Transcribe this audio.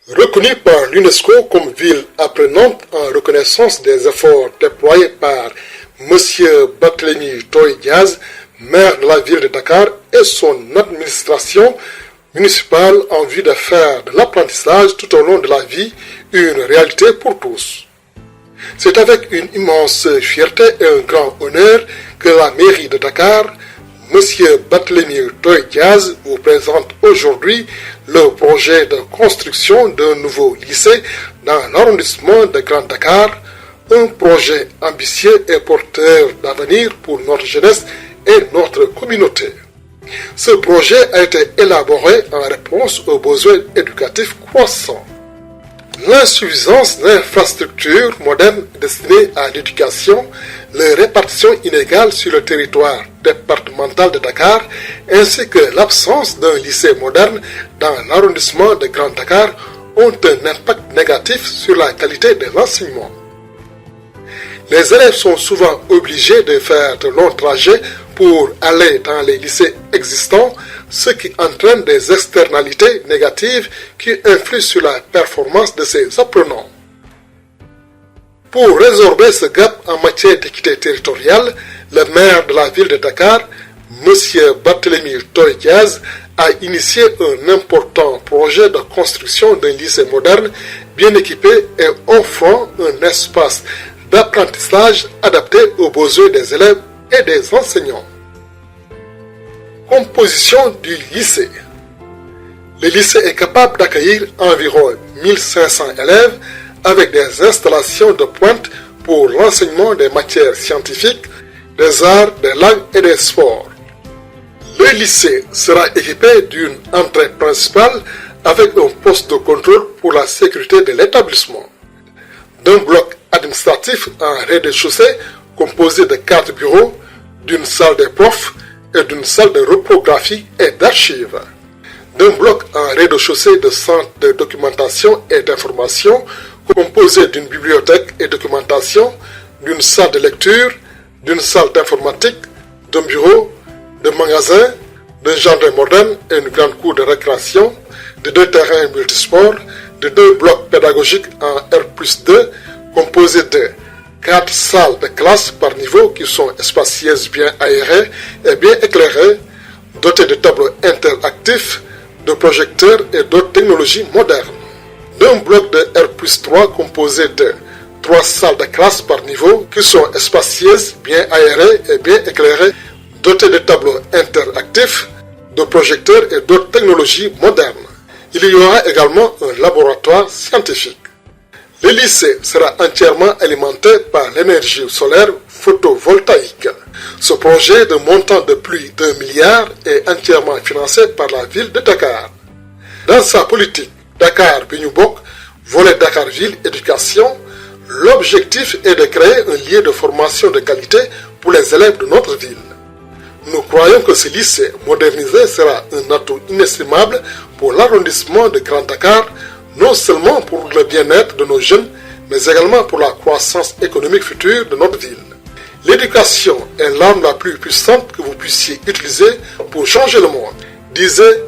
Reconnue par l'UNESCO comme ville apprenante en reconnaissance des efforts déployés par M. Barthélémy Toye Diaz, maire de la ville de Dakar et son administration municipale en vue de faire de l'apprentissage tout au long de la vie une réalité pour tous. C'est avec une immense fierté et un grand honneur que la mairie de Dakar, M. Barthélémy Toye Diaz, vous présente aujourd'hui le projet de construction d'un nouveau lycée dans l'arrondissement de Grand Dakar, un projet ambitieux et porteur d'avenir pour notre jeunesse et notre communauté. Ce projet a été élaboré en réponse aux besoins éducatifs croissants. L'insuffisance d'infrastructures modernes destinées à l'éducation, les répartitions inégales sur le territoire départemental de Dakar, ainsi que l'absence d'un lycée moderne dans l'arrondissement de Grand Dakar ont un impact négatif sur la qualité de l'enseignement. Les élèves sont souvent obligés de faire de longs trajets pour aller dans les lycées existants, ce qui entraîne des externalités négatives qui influent sur la performance de ces apprenants. Pour résorber ce gap en matière d'équité territoriale, le maire de la ville de Dakar, M. Barthélémy Toye Diaz, a initié un important projet de construction d'un lycée moderne bien équipé et offrant un espace d'apprentissage adapté aux besoins des élèves et des enseignants. Composition du lycée. Le lycée est capable d'accueillir environ 1500 élèves avec des installations de pointe pour l'enseignement des matières scientifiques, des arts, des langues et des sports. Le lycée sera équipé d'une entrée principale avec un poste de contrôle pour la sécurité de l'établissement, d'un bloc administratif en rez-de-chaussée composé de 4 bureaux, d'une salle des profs et d'une salle de reprographie et d'archives, d'un bloc en rez-de-chaussée de centre de documentation et d'information composé d'une bibliothèque et documentation, d'une salle de lecture, d'une salle d'informatique, d'un bureau, de magasins, d'un jardin moderne et une grande cour de récréation, de 2 terrains multisports, de 2 blocs pédagogiques en R+2 composés de 4 salles de classe par niveau qui sont spacieuses, bien aérées et bien éclairées, dotées de tableaux interactifs, de projecteurs et d'autres technologies modernes. D'un bloc de R+3 composé de 3 salles de classe par niveau qui sont spacieuses, bien aérées et bien éclairées, dotées de tableaux interactifs, de projecteurs et d'autres technologies modernes. Il y aura également un laboratoire scientifique. Le lycée sera entièrement alimenté par l'énergie solaire photovoltaïque. Ce projet de montant de plus d'1 milliard est entièrement financé par la ville de Dakar. Dans sa politique Dakar Bignubok, volet Dakar Ville Éducation, l'objectif est de créer un lieu de formation de qualité pour les élèves de notre ville. Nous croyons que ce lycée modernisé sera un atout inestimable pour l'arrondissement de Grand Dakar, non seulement pour le bien-être de nos jeunes, mais également pour la croissance économique future de notre ville. L'éducation est l'arme la plus puissante que vous puissiez utiliser pour changer le monde, disait